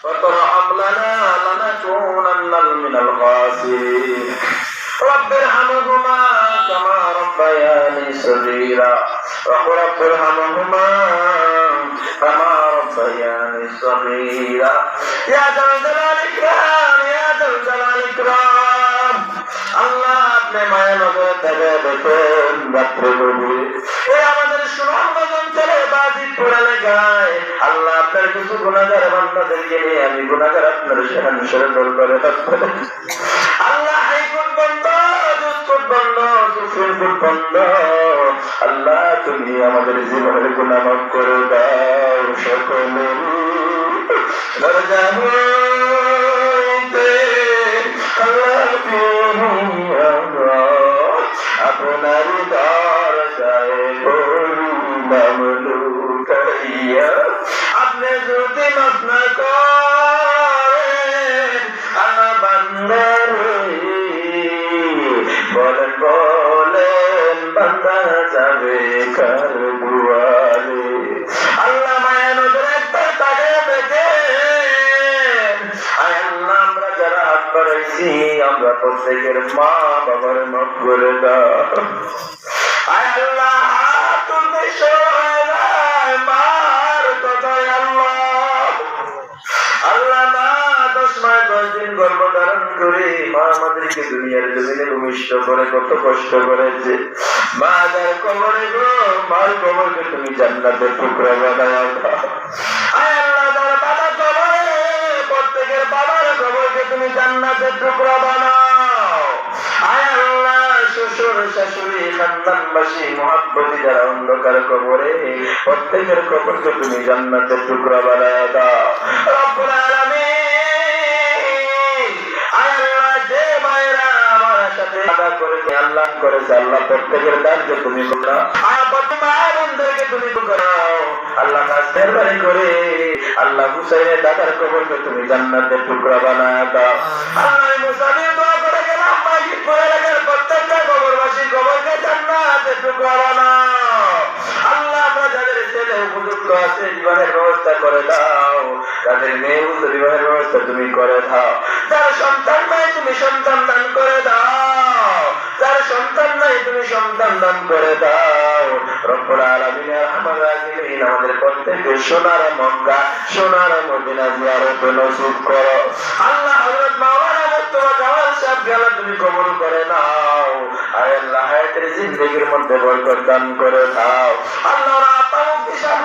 وترحم لنا لنكونن من الخاسرين رب ارحمهما كما ربياني صغيرا وقل رب ارحمهما كما ربياني صغيرا يا ذا الجلال الإكرام يا ذا الجلال الإكرام আল্লাহ আপনি মায়া নজর থেকে দেখেন রাত্রে গভীরে এই আমাদের সুনামগঞ্জ অঞ্চলে বাজিতপুর এলাকায় আল্লাহ আপনার কিছু গুনাহগার বান্দাদেরকে নিয়ে আমি গুনাহগার আপনার শান দল করে আল্লাহ হাইকোর্ট বন্ধ জজকোর্ট বন্ধ সুপ্রিম কোর্ট বন্ধ আল্লাহ তুমি আমাদের জীবনের গুনাহ মাফ করে দাও সকলে দরজা হইতে আপনার দরজায় পড়লাম লুটাইয়া আপনি যদি মাফ না করেন আমার বান্দার বলেন বলেন বান্দা যাবে কার দুয়ারে আল্লাহ মায়া নজর একবার তাকে দেখেন আয় আল্লাহ আমরা যারা হাত বাড়াইছি আমরা প্রত্যেকের মা বাবার মাফ করে দাও আয় আল্লাহ হাত তুলতে সবাই মার কথায় আল্লাহ আল্লাহ মা 10 মাস 10 দিন গর্ভধারণ করে মা আমাদেরকে দুনিয়ার জমিনে ভূমিষ্ঠ করে কত কষ্ট করেছে মা যার কবরে গো মার কবরকে তুমি জান্নাতের টুকরা বানাও আয় আল্লাহ যার বাবা কবরে প্রত্যেকের বাবার কবরকে তুমি জান্নাতের টুকরা বানাও আয় আল্লাহ শ্বশুর শাশুড়ি খানদানবাসী মুহাব্বতি যারা অন্ধকার কবরে প্রত্যেকের কবরকে তুমি জান্নাতের টুকরা বানাও দাও রব্বুল আলামিন আয় আল্লাহ যে ভাইরা আমার সাথে আদা করেছে আল্লাহ করেছে আল্লাহ প্রত্যেকের দানকে তুমি করো আয় বর্তমান বন্ধুকে তুমি করো আল্লাহ কাছের বাড়ি করে আল্লাহ হুসাইনের দাদার কবরকে তুমি জান্নাতের টুকরা বানাও দাও আল্লাহ মুসাফির দোয়া করে গেলাম মাজিদপুর এলাকার প্রত্যেকটা কবরবাসীর কবরকে জান্নাতের টুকরা বানাও আল্লাহ আমরা যাদের ছেলে উপযুক্ত আছে জীবনের ব্যবস্থা করে দাও যাদের মেয়ে জীবনের ব্যবস্থা তুমি করে দাও যার সন্তান নাই তুমি সন্তান দান করে দাও যার সন্তান নাই তুমি সন্তান দান করে দাও রব্বুল আলামিন আরহামার রাহিমিন আমাদের প্রত্যেককে সোনার মক্কা সোনার মদিনা জিয়ারত নসিব করো আল্লাহ হযরত মাওলানা মুস্তাফা কামাল সাহেব গেলা তুমি কবুল করে নাও আয় আল্লাহ হায়াতের জিন্দেগীর মধ্যে বরকত দান করে দাও আল্লাহ আপা মুফতি সাহেব